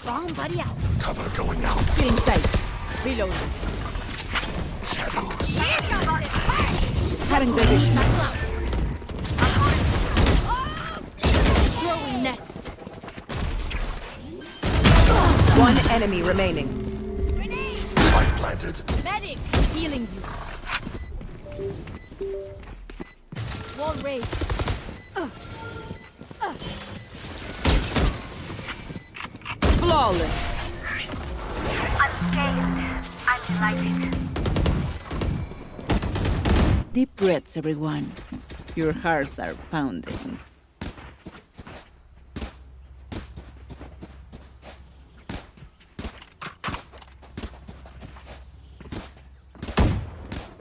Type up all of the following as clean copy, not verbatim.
Bomb buddy out. Cover going out. In sight. Reloading. Shadows. Cutting their vision. Throwing net. One enemy remaining. Grenade. Spike planted. Medic. Healing you. Wall raised. Flawless. Unscathed. I'm delighted. Deep breaths, everyone. Your hearts are pounding.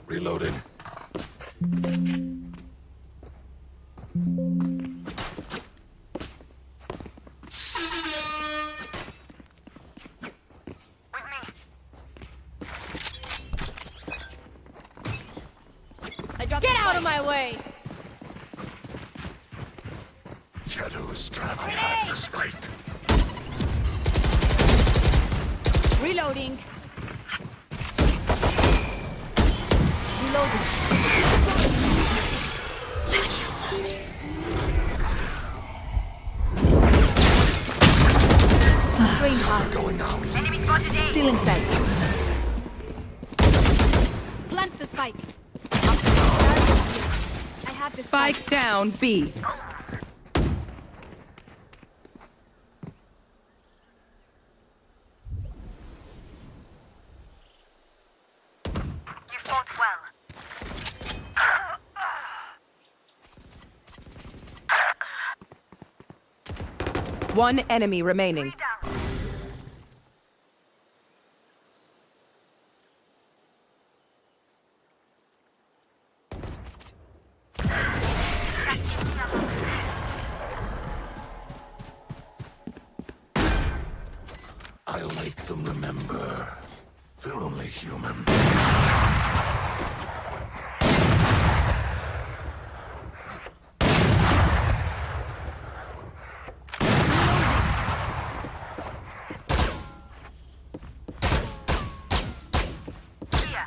Reloading. With me. Get out of my way. Shadows trap. I have the spike. Reloading. Reloading. Train hard. Going out. Enemy spotted A. Still in sight. Plant the spike. I have the Spike down, B. You fought well. One enemy remaining. Down. I'll make them remember. They're only human. Clear.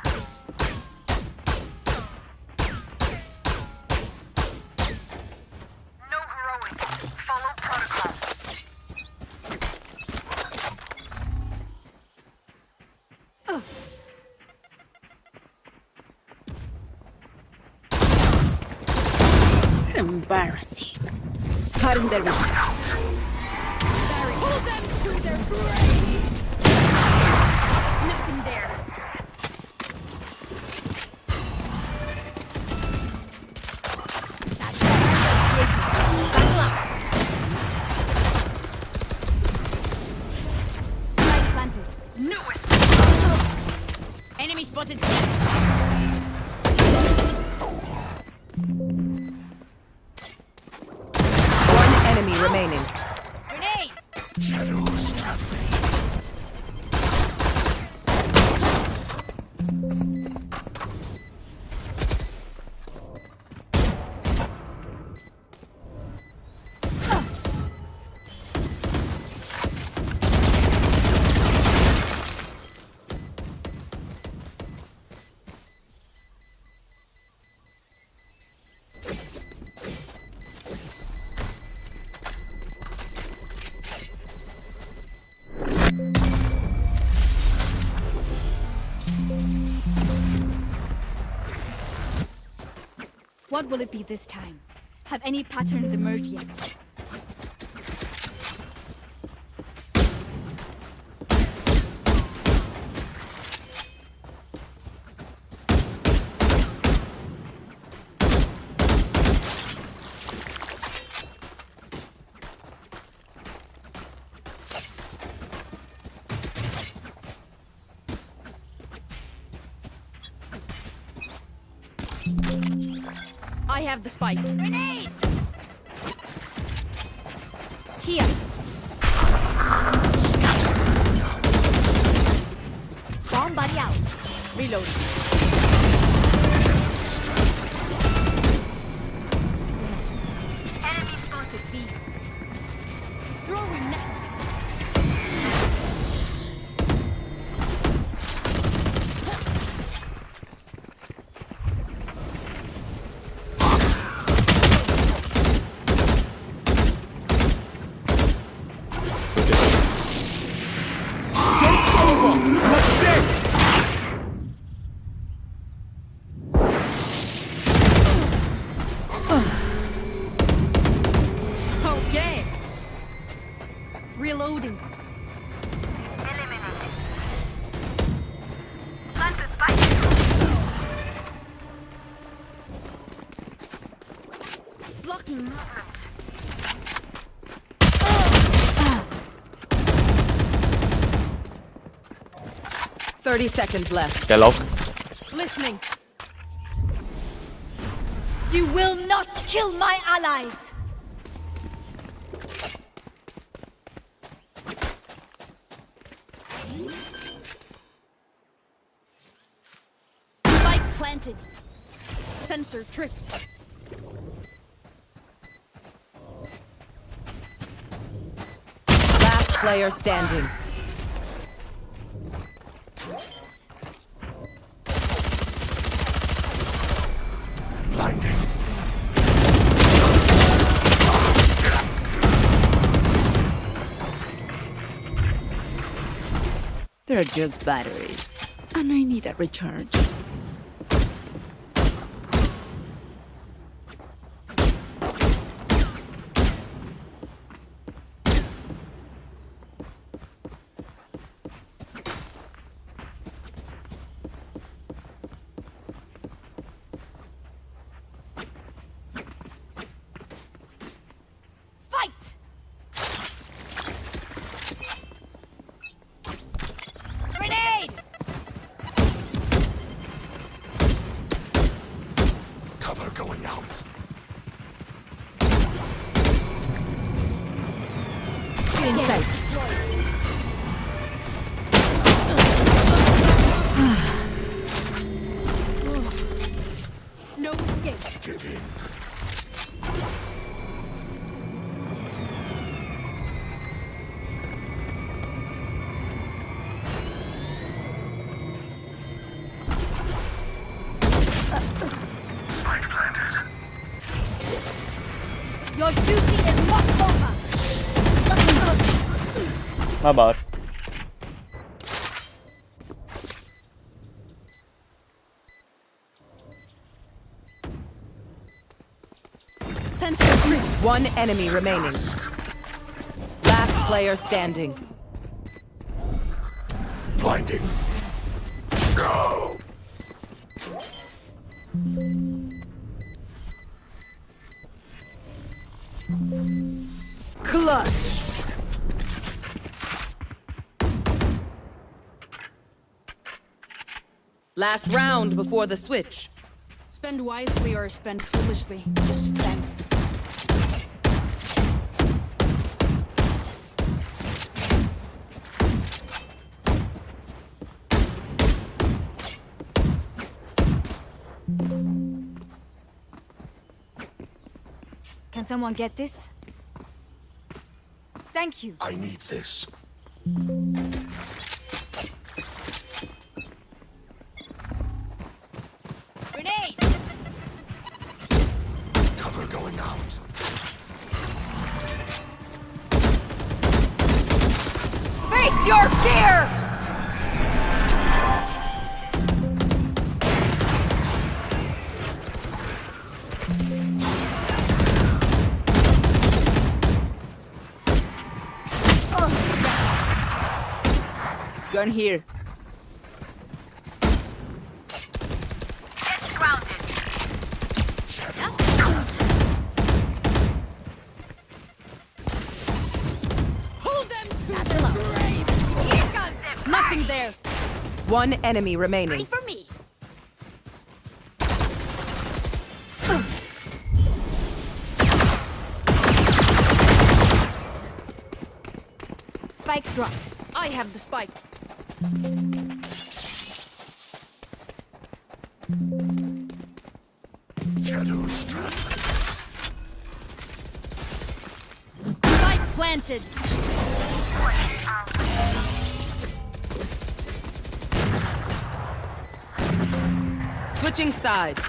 No heroics. Follow protocol. Embarrassing. Cutting their vision. Pull them to their grave. Nothing there. Buckle up. Spike planted. No escape. Enemy spotted. One enemy remaining. Grenade. Shadows traveling. What will it be this time? Have any patterns emerged yet? I have the spike. Grenade! Here. Bomb buddy out. Reloading. Enemy spotted B. Throwing net. Reloading. Eliminated. Plant the spike. Blocking. Movement. 30 seconds left. จะล็อก Listening. You will not kill my allies. Spike planted. Sensor tripped. Last player standing. Blinding. They're just batteries. And I need a recharge. Fight! Grenade! Cover going out. Inside. No escape. Give in. Spike planted. Your duty is not over. มาบอส Sensor tripped. One enemy remaining. Last player standing. Blinding. Go. Clutch. Last round before the switch. Spend wisely or spend foolishly. Just spend. Can someone get this? Thank you. I need this. Grenade! Cover going out. Face your fear! Gun here. It's grounded. Shadow. Hold them to the grave! Here comes them! Nothing there! One enemy remaining. For me! Spike dropped. I have the spike. Shadows traveling. Spike planted. Switching sides.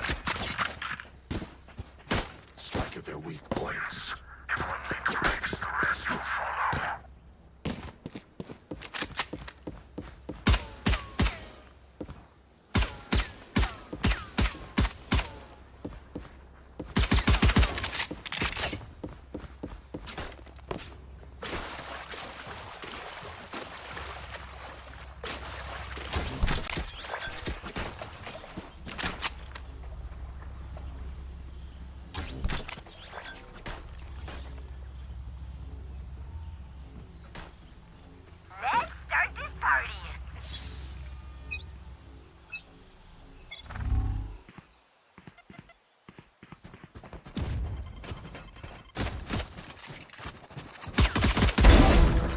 Strike at their weak points. If one link breaks, the rest will follow.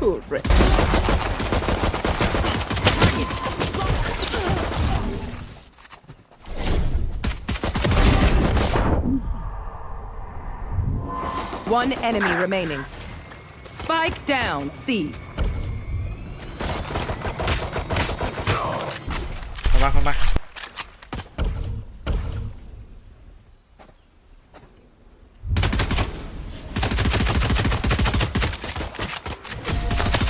Correct. One enemy remaining. Spike down, C. เข้ามา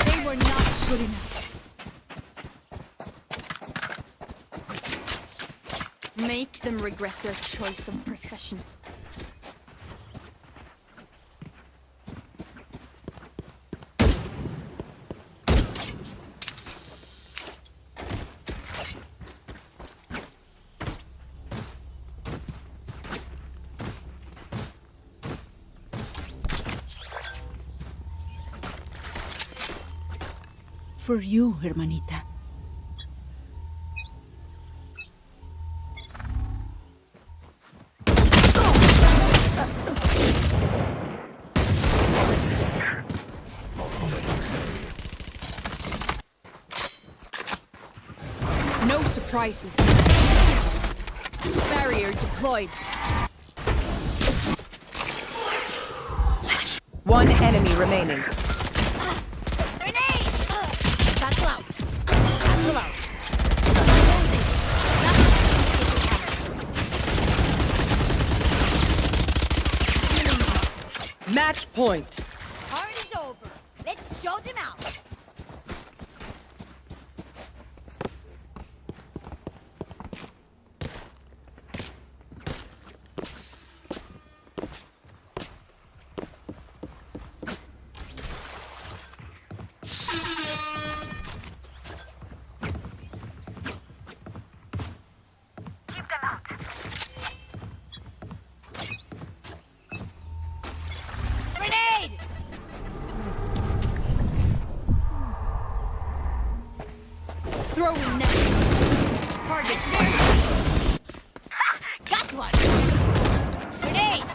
They were not good enough. Make them regret their choice of profession. For you, hermanita. No surprises. Barrier deployed. One enemy remaining. Grenade! Battle out. Battle out. Match point. Party's over. Let's show them out. Keep them out. Grenade! Throwing net. Target there. Got one. Grenade!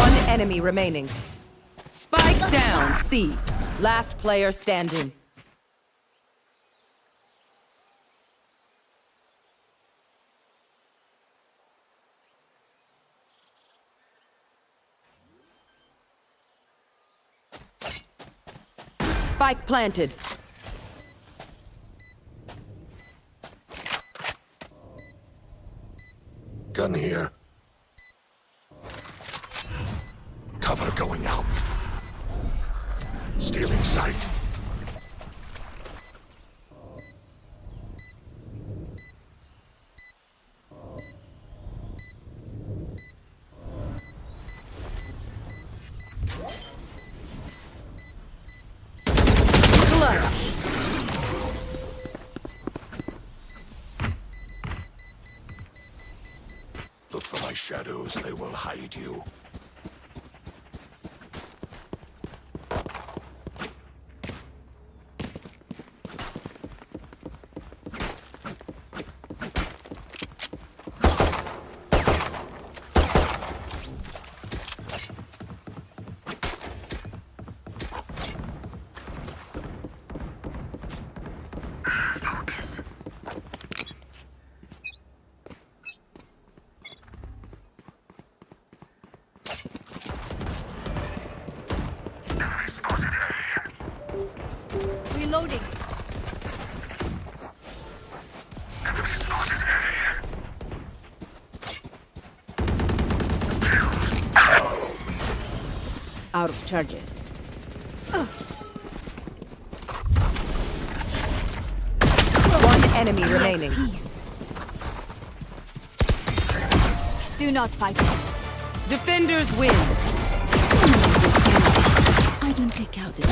One enemy remaining. Spike down, C. Last player standing. Spike planted. Gun here. Cover going out. Stealing sight. Clutch. Look for my shadows, they will hide you. Reloading. Enemy spotted A. Out of charges. One enemy remaining. Peace. Do not fight us. Defenders win. I don't take out the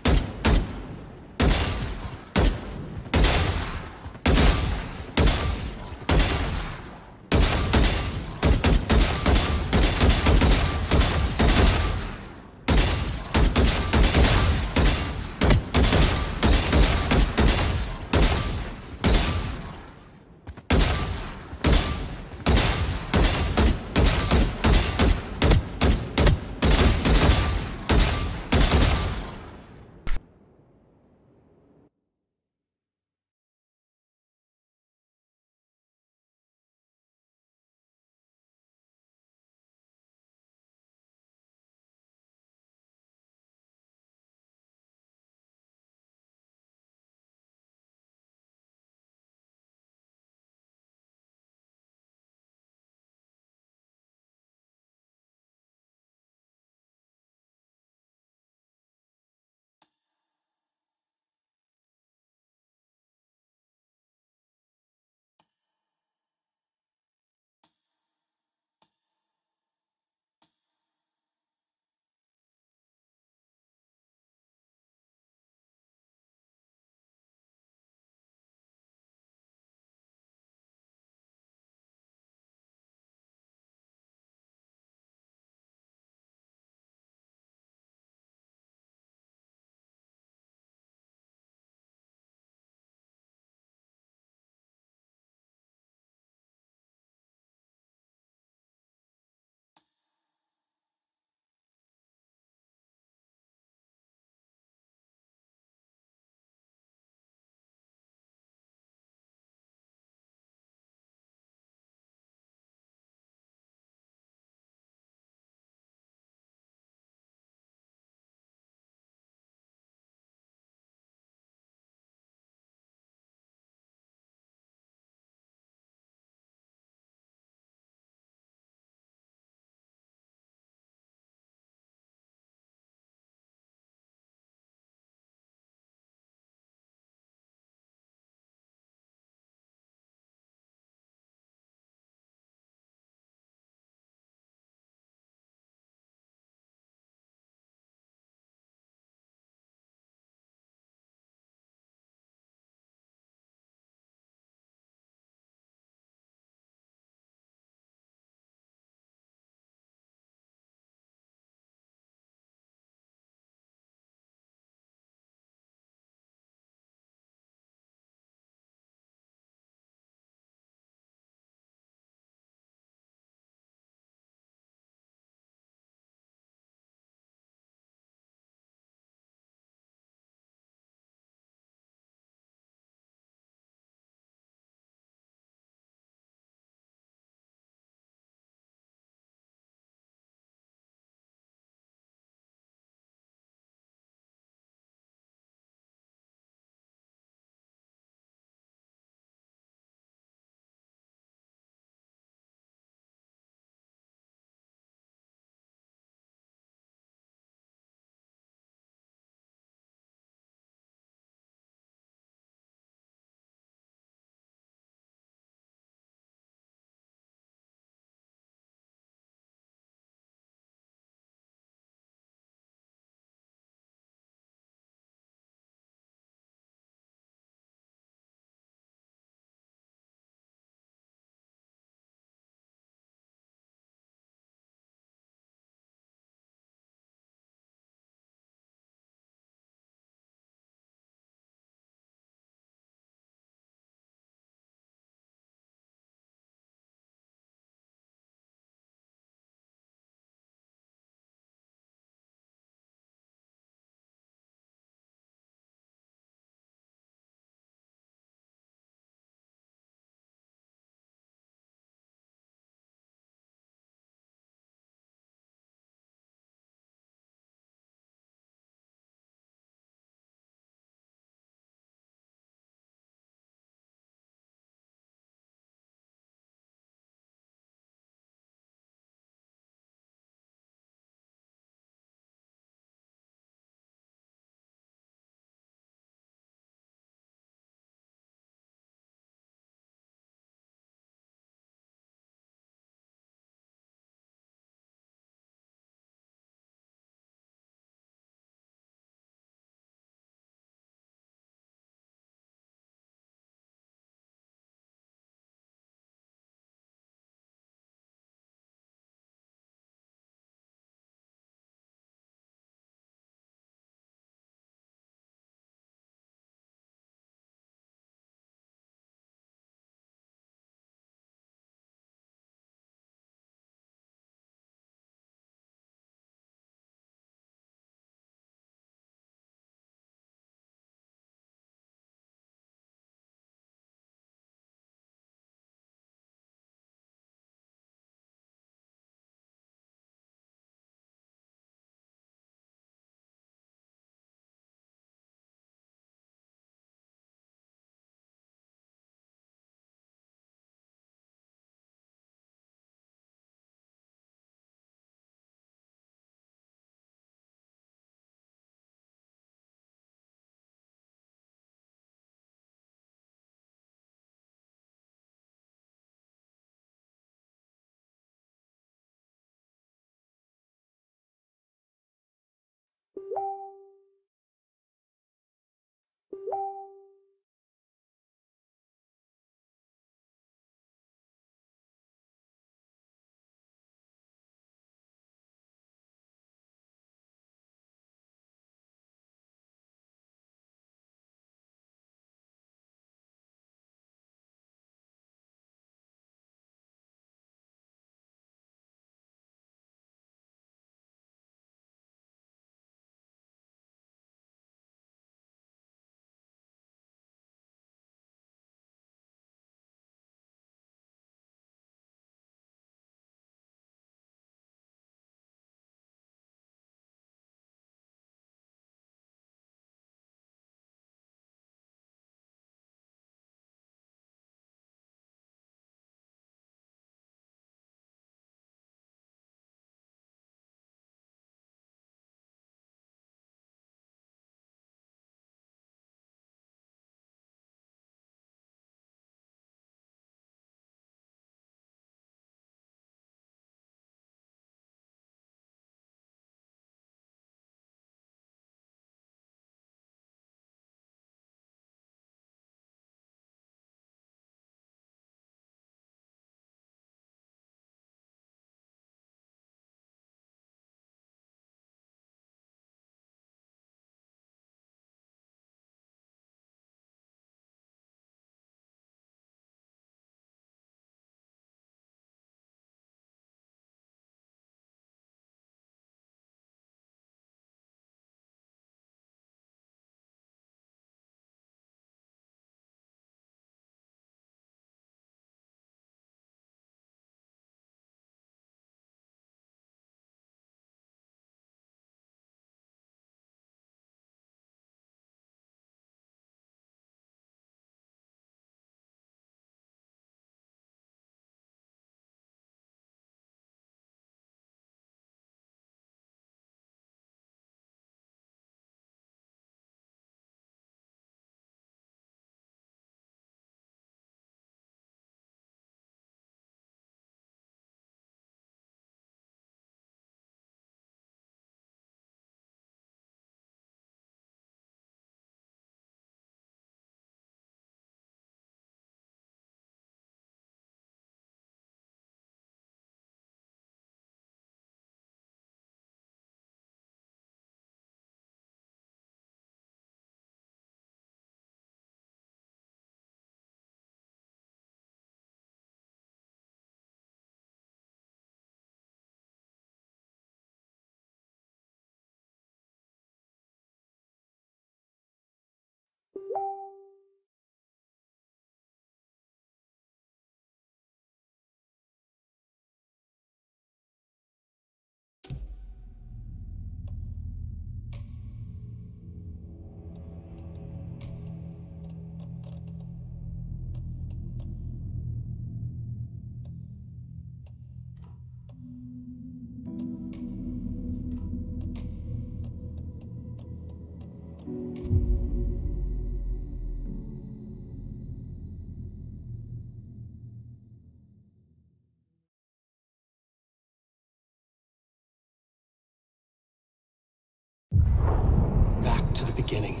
beginning.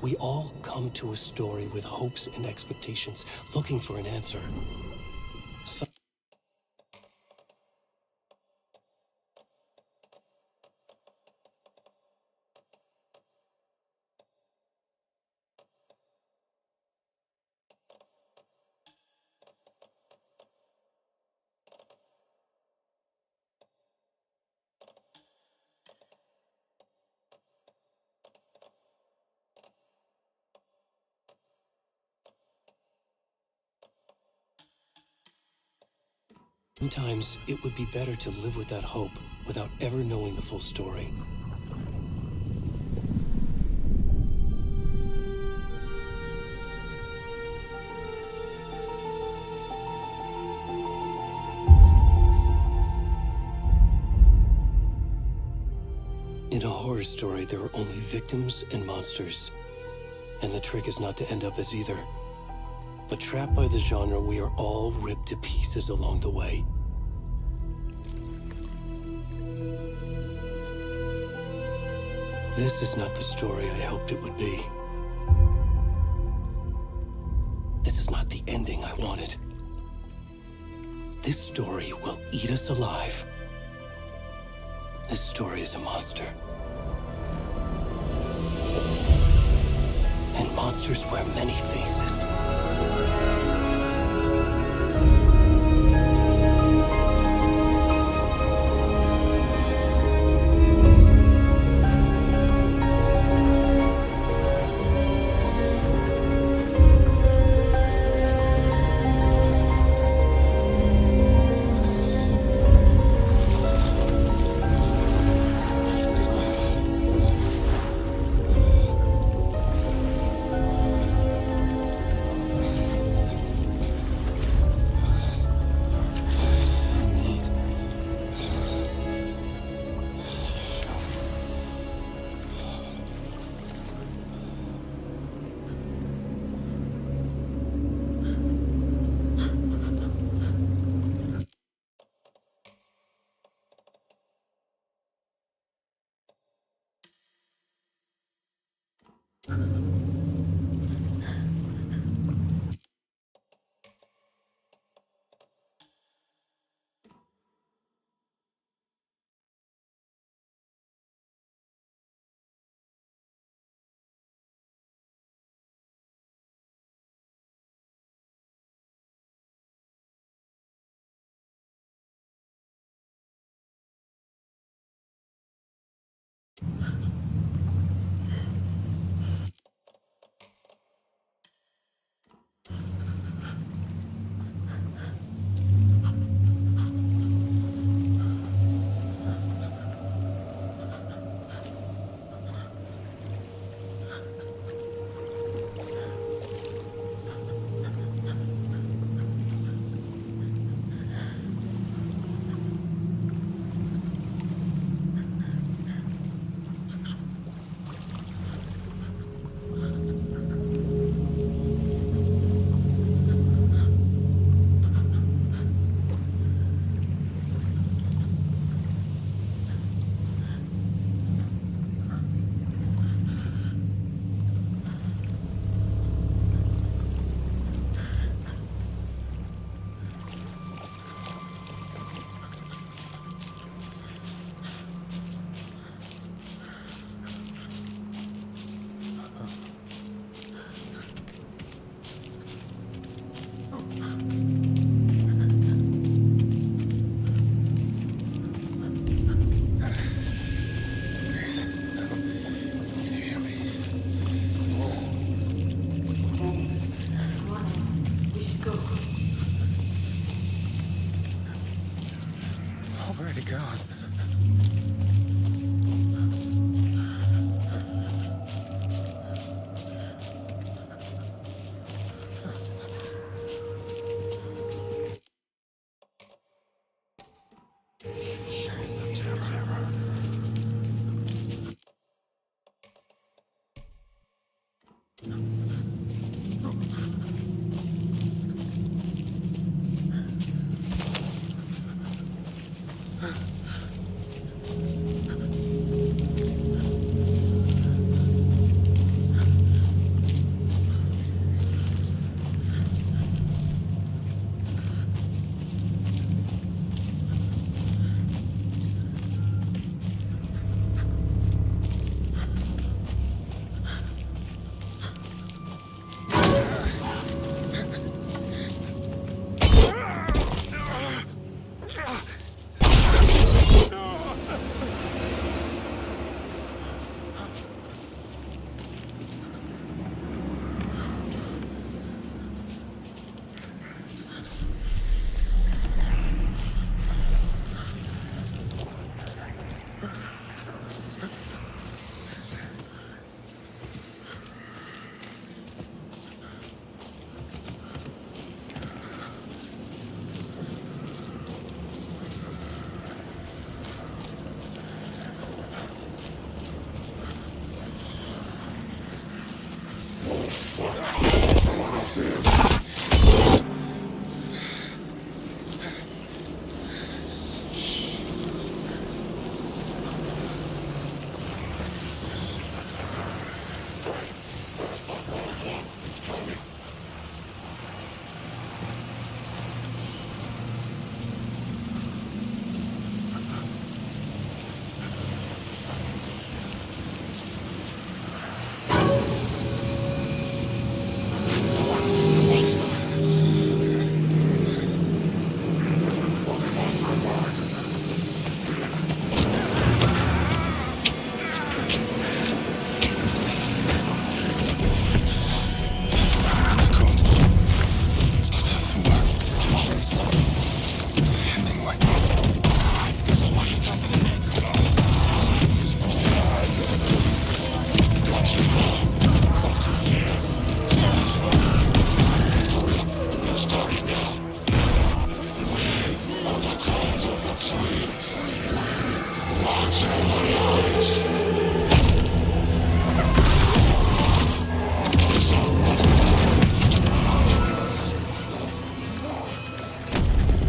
We all come to a story with hopes and expectations, looking for an answer. So sometimes it would be better to live with that hope without ever knowing the full story. In a horror story, there are only victims and monsters. And the trick is not to end up as either. But trapped by the genre, we are all ripped to pieces along the way. This is not the story I hoped it would be. This is not the ending I wanted. This story will eat us alive. This story is a monster. And monsters wear many faces.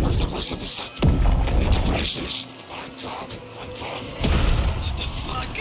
Where's the rest of the stuff? I need to finish this. What the fuck?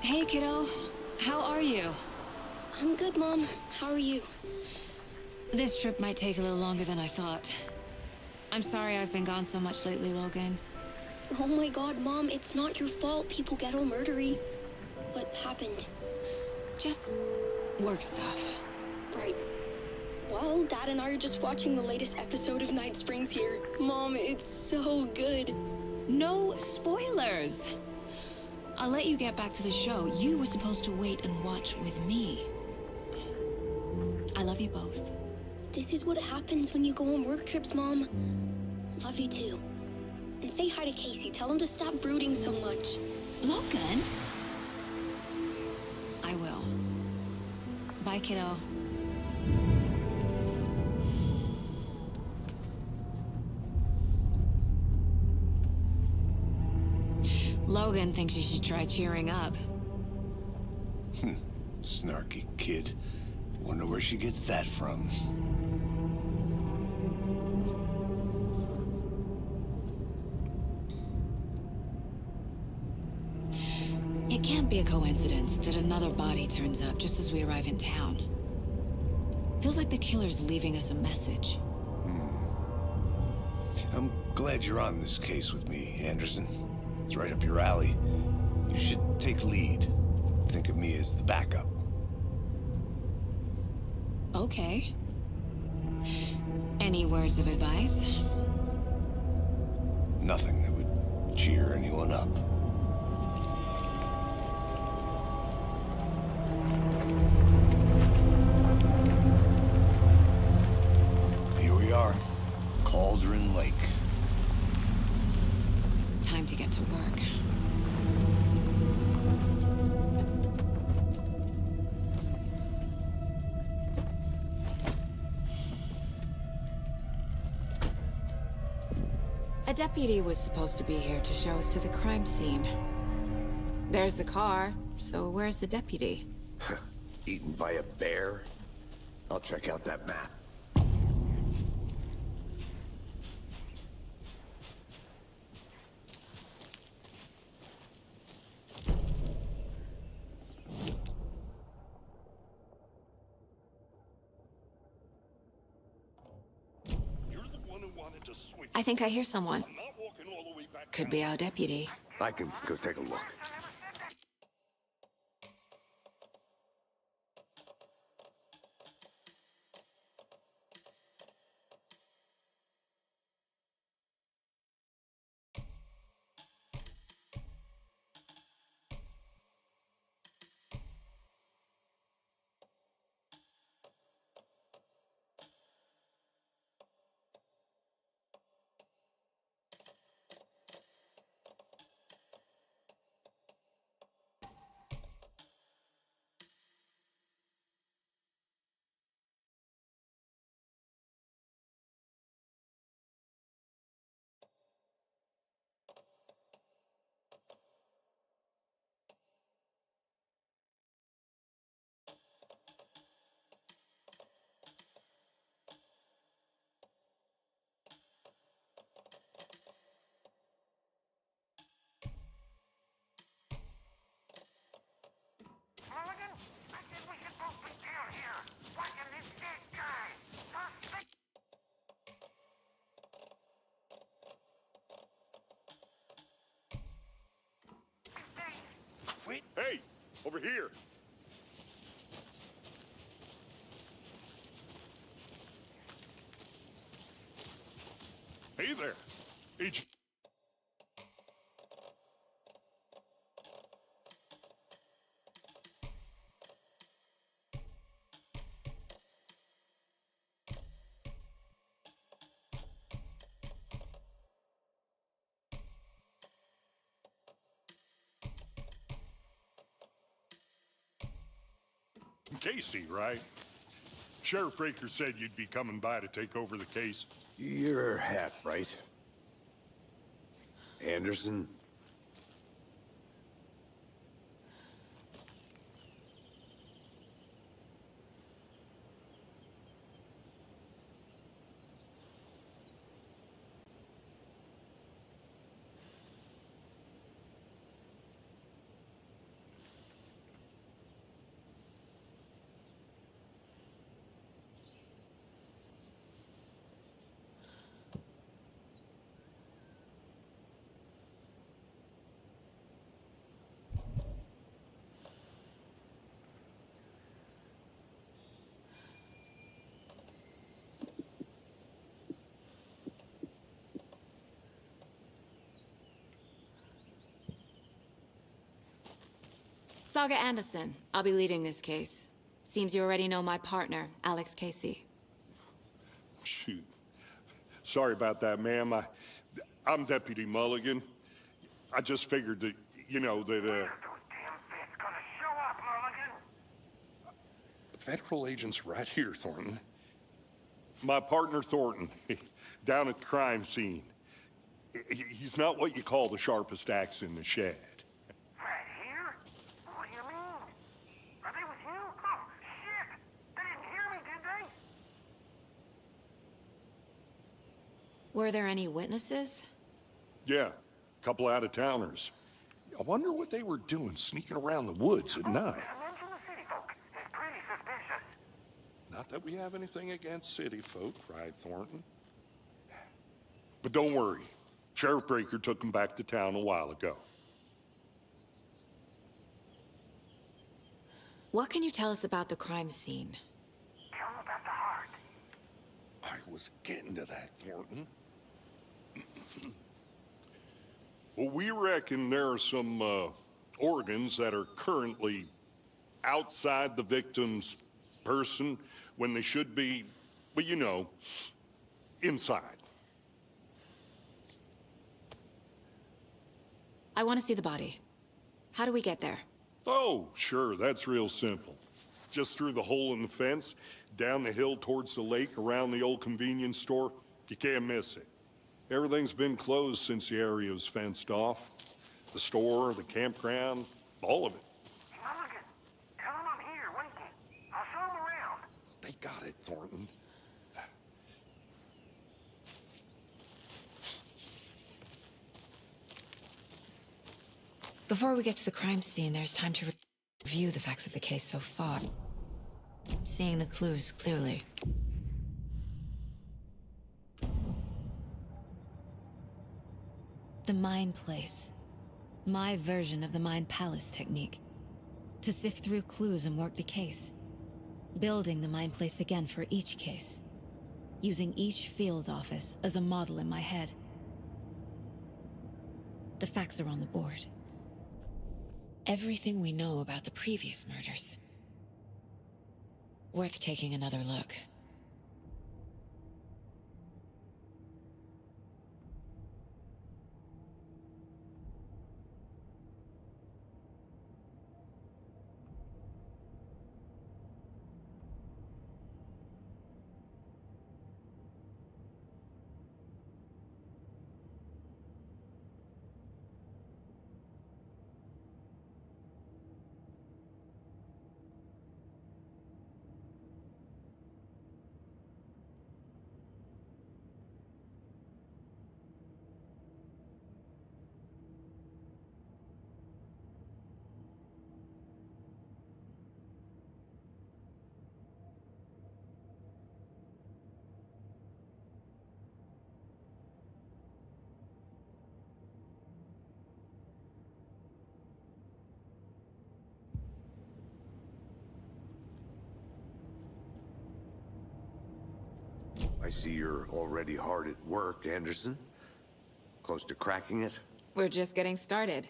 Hey, kiddo. How are you? I'm good, Mom. How are you? This trip might take a little longer than I thought. I'm sorry I've been gone so much lately, Logan. Oh my god, Mom, it's not your fault people get all murdery. What happened? Just work stuff. Right. Well, Dad and I are just watching the latest episode of Night Springs here. Mom, it's so good. No spoilers! I'll let you get back to the show. You were supposed to wait and watch with me. I love you both. This is what happens when you go on work trips, Mom. Love you too. And say hi to Casey. Tell him to stop brooding so much. Logan? I will. Bye, kiddo. Logan thinks you should try cheering up. Snarky kid. Wonder where she gets that from. It can't be a coincidence that another body turns up just as we arrive in town. Feels like the killer's leaving us a message. I'm glad you're on this case with me, Anderson. It's right up your alley. You should take lead. Think of me as the backup. Okay. Any words of advice? Nothing that would cheer anyone up. Here we are. Cauldron Lake. Time to get to work. A deputy was supposed to be here to show us to the crime scene. There's the car, so where's the deputy? Eaten by a bear? I'll check out that map. I think I hear someone. Could be our deputy. I can go take a look. Hey, over here. Hey there, Agent. Casey, right? Sheriff Breaker said you'd be coming by to take over the case. You're half right. Anderson? Saga Anderson. I'll be leading this case. Seems you already know my partner, Alex Casey. Shoot. Sorry about that, ma'am. I'm Deputy Mulligan. I just figured that, you know, that, federal agents right here, Thornton. My partner, Thornton, down at the crime scene. He's not what you call the sharpest axe in the shed. Right here? What do you mean? Are they with you? Oh, shit! They didn't hear me, did they? Were there any witnesses? Yeah, a couple out-of-towners. I wonder what they were doing sneaking around the woods at night. Mention the city folk. It's pretty suspicious. Not that we have anything against city folk, cried Thornton. But don't worry. Sheriff Breaker took them back to town a while ago. What can you tell us about the crime scene? Tell them about the heart. I was getting to that, Thornton. Well, we reckon there are some organs that are currently outside the victim's person when they should be, well, you know, inside. I want to see the body. How do we get there? Oh, sure, that's real simple. Just through the hole in the fence, down the hill towards the lake, around the old convenience store. You can't miss it. Everything's been closed since the area was fenced off. The store, the campground, all of it. Mulligan, tell them I'm here, waiting. I'll show them around. They got it, Thornton. Before we get to the crime scene, there's time to review the facts of the case so far. Seeing the clues clearly. The Mind Place. My version of the Mind Palace technique. To sift through clues and work the case. Building the Mind Place again for each case. Using each field office as a model in my head. The facts are on the board. Everything we know about the previous murders. Worth taking another look. I see you're already hard at work, Anderson. Close to cracking it? We're just getting started.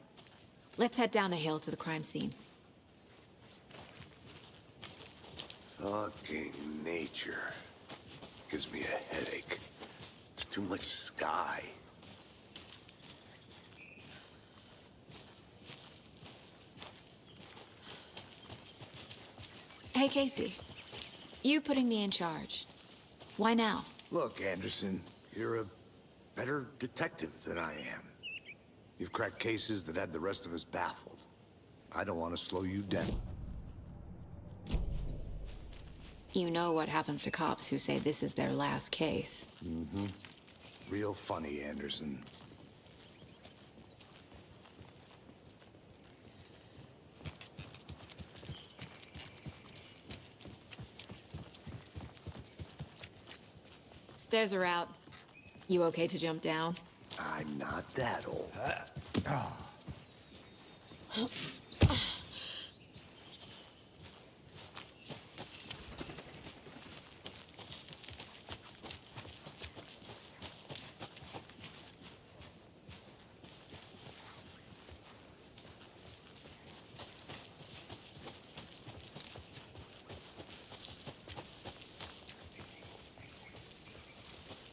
Let's head down the hill to the crime scene. Fucking nature. Gives me a headache. There's too much sky. Hey, Casey. You putting me in charge. Why now? Look, Anderson, you're a better detective than I am. You've cracked cases that had the rest of us baffled. I don't want to slow you down. You know what happens to cops who say this is their last case. Mm-hmm. Real funny, Anderson. Stairs are out. You okay to jump down? I'm not that old.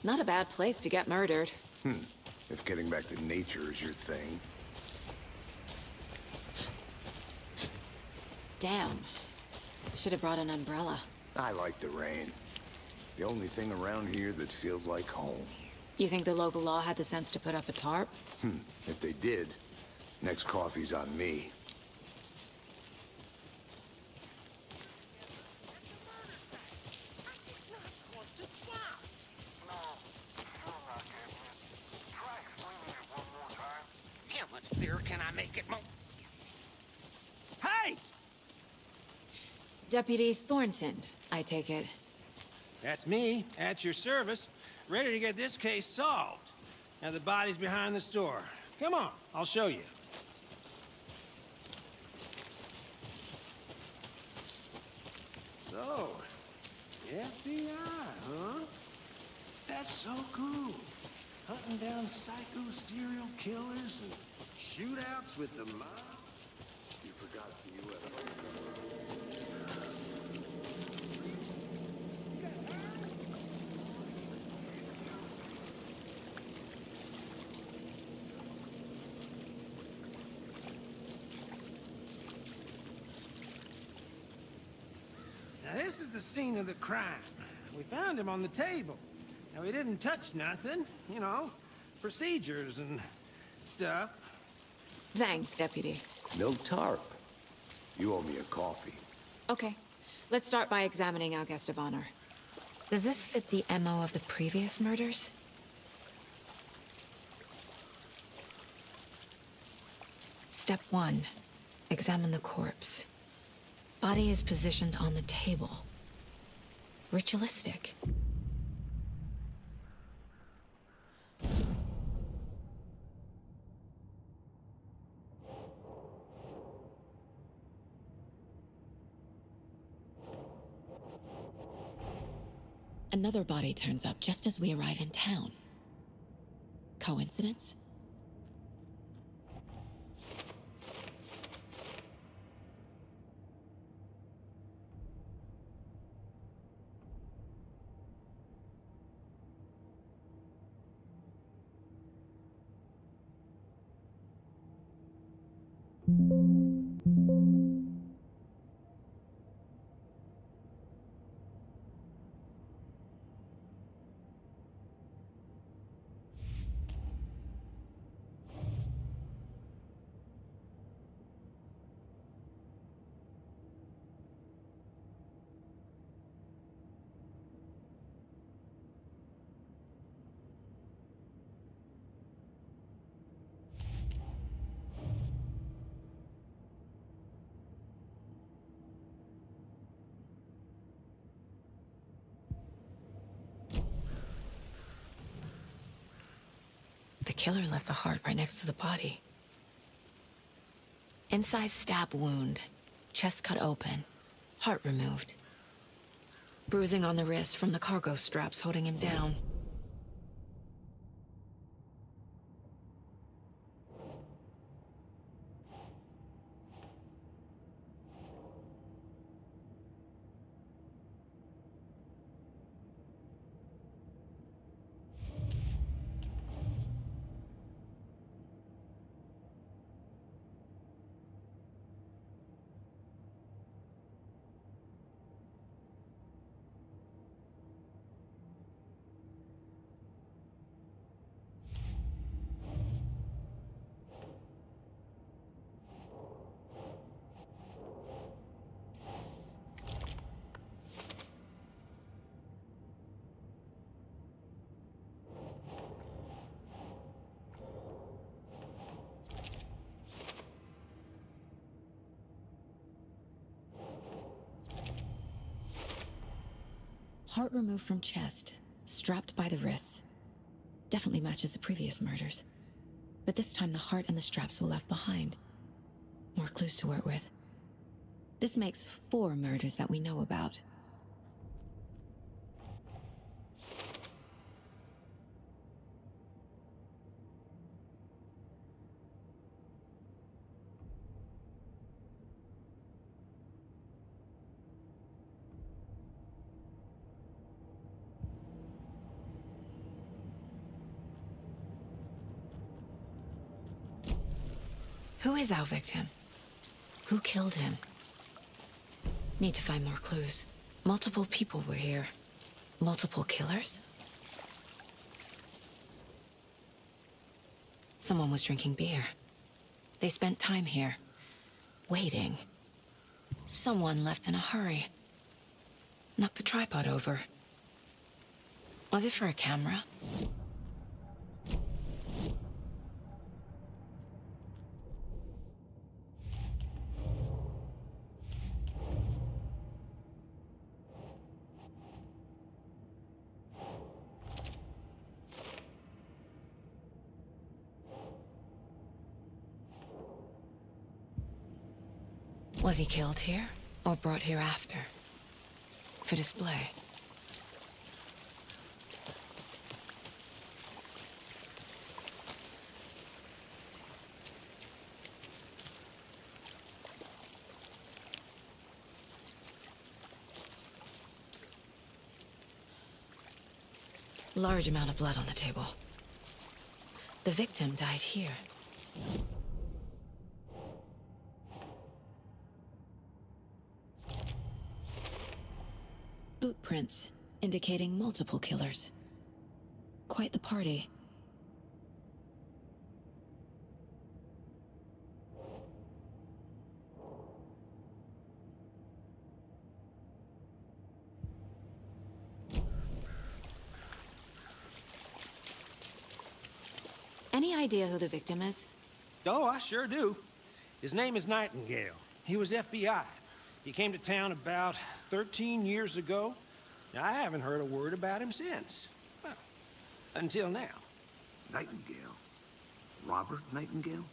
Not a bad place to get murdered. If getting back to nature is your thing. Damn. Should have brought an umbrella. I like the rain. The only thing around here that feels like home. You think the local law had the sense to put up a tarp? If they did, next coffee's on me. Deputy Thornton, I take it. That's me, at your service, ready to get this case solved. Now the body's behind the store. Come on, I'll show you. So, FBI, huh? That's so cool. Hunting down psycho serial killers and shootouts with the mob. You forgot the UFO. Now this is the scene of the crime. We found him on the table. Now we didn't touch nothing, you know, procedures and stuff. Thanks, Deputy. No tarp. You owe me a coffee. Okay, let's start by examining our guest of honor. Does this fit the MO of the previous murders? Step 1. Examine the corpse. Body is positioned on the table. Ritualistic. Another body turns up just as we arrive in town. Coincidence? The killer left the heart right next to the body. Inside stab wound, chest cut open, heart removed. Bruising on the wrist from the cargo straps holding him down. Heart removed from chest, strapped by the wrists. Definitely matches the previous murders. But this time the heart and the straps were left behind. More clues to work with. This makes 4 murders that we know about. Who is our victim? Who killed him? Need to find more clues. Multiple people were here. Multiple killers? Someone was drinking beer. They spent time here, waiting. Someone left in a hurry. Knocked the tripod over. Was it for a camera? Was he killed here, or brought here after? For display? Large amount of blood on the table. The victim died here. Boot prints, indicating multiple killers. Quite the party. Any idea who the victim is? Oh, I sure do. His name is Nightingale. He was FBI. He came to town about 13 years ago. I haven't heard a word about him since. Well, until now. Nightingale? Robert Nightingale?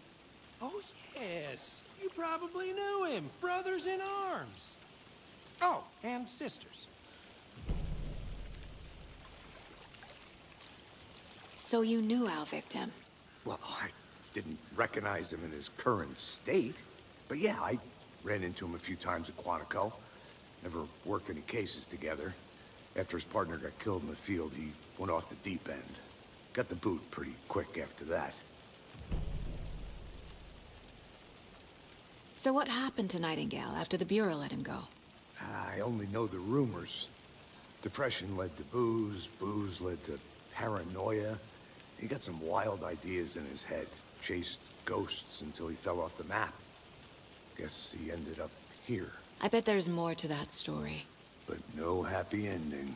Oh, yes. You probably knew him. Brothers in arms. Oh, and sisters. So you knew our victim? Well, I didn't recognize him in his current state. But yeah, I ran into him a few times at Quantico. Never worked any cases together. After his partner got killed in the field, he went off the deep end. Got the boot pretty quick after that. So what happened to Nightingale after the Bureau let him go? I only know the rumors. Depression led to booze, booze led to paranoia. He got some wild ideas in his head, chased ghosts until he fell off the map. Guess he ended up here. I bet there's more to that story. But no happy ending.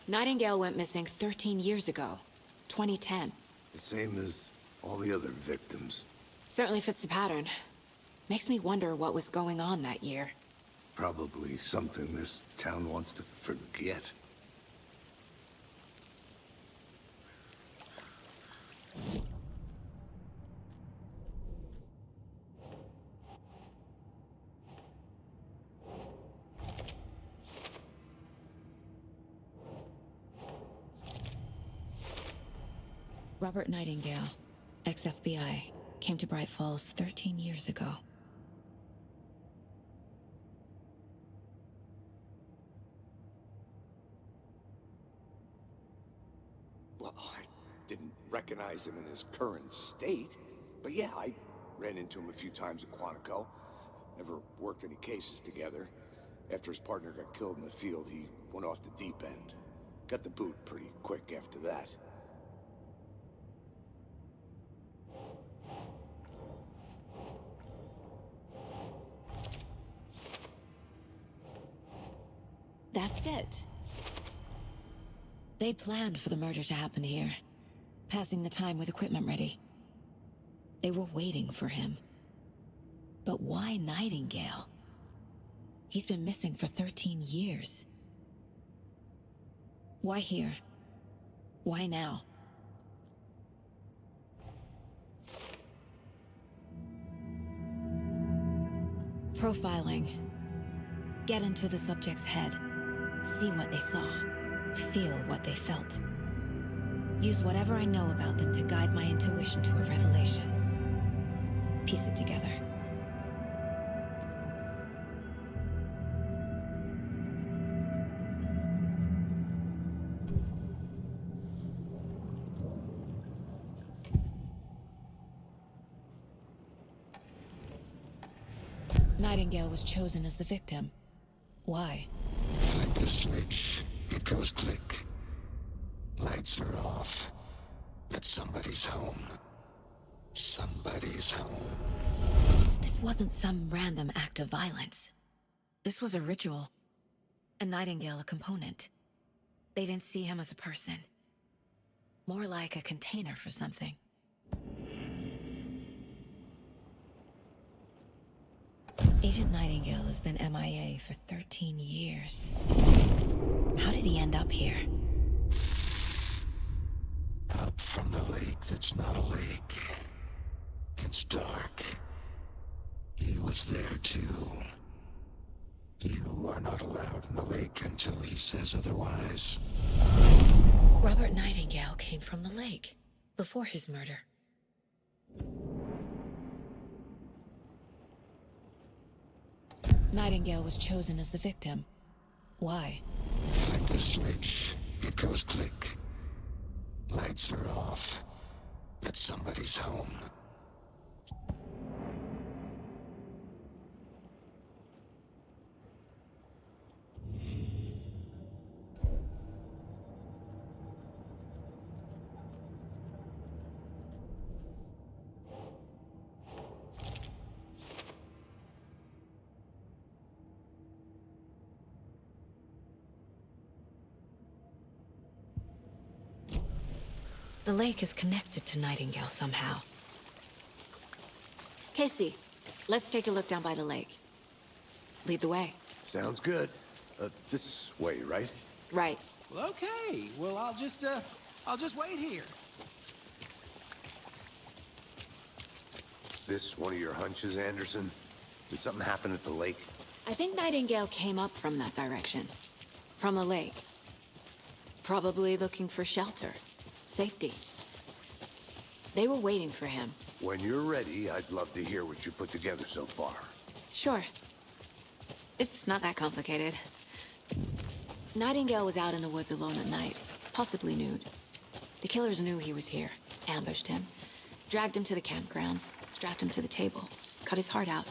Nightingale went missing 13 years ago, 2010. The same as all the other victims. Certainly fits the pattern. Makes me wonder what was going on that year. Probably something this town wants to forget. Robert Nightingale, ex-FBI, came to Bright Falls 13 years ago. Well, I didn't recognize him in his current state. But yeah, I ran into him a few times at Quantico. Never worked any cases together. After his partner got killed in the field, he went off the deep end. Got the boot pretty quick after that. That's it. They planned for the murder to happen here, passing the time with equipment ready. They were waiting for him. But why Nightingale? He's been missing for 13 years. Why here? Why now? Profiling. Get into the subject's head. See what they saw. Feel what they felt. Use whatever I know about them to guide my intuition to a revelation. Piece it together. Nightingale was chosen as the victim. Why? Flick the switch, it goes click. Lights are off. But somebody's home. Somebody's home. This wasn't some random act of violence. This was a ritual. And Nightingale a component. They didn't see him as a person. More like a container for something. Agent Nightingale has been MIA for 13 years. How did he end up here? Up from the lake that's not a lake. It's dark. He was there too. You are not allowed in the lake until he says otherwise. Robert Nightingale came from the lake, before his murder. Nightingale was chosen as the victim. Why? Flick the switch, it goes click. Lights are off, but somebody's home. The lake is connected to Nightingale somehow. Casey, let's take a look down by the lake. Lead the way. Sounds good. This way, right? Right. Well, okay. Well, I'll just wait here. This one of your hunches, Anderson? Did something happen at the lake? I think Nightingale came up from that direction. From the lake. Probably looking for shelter, safety. They were waiting for him. When you're ready, I'd love to hear what you put together so far. Sure. It's not that complicated. Nightingale was out in the woods alone at night, possibly nude. The killers knew he was here, ambushed him, dragged him to the campgrounds, strapped him to the table, cut his heart out.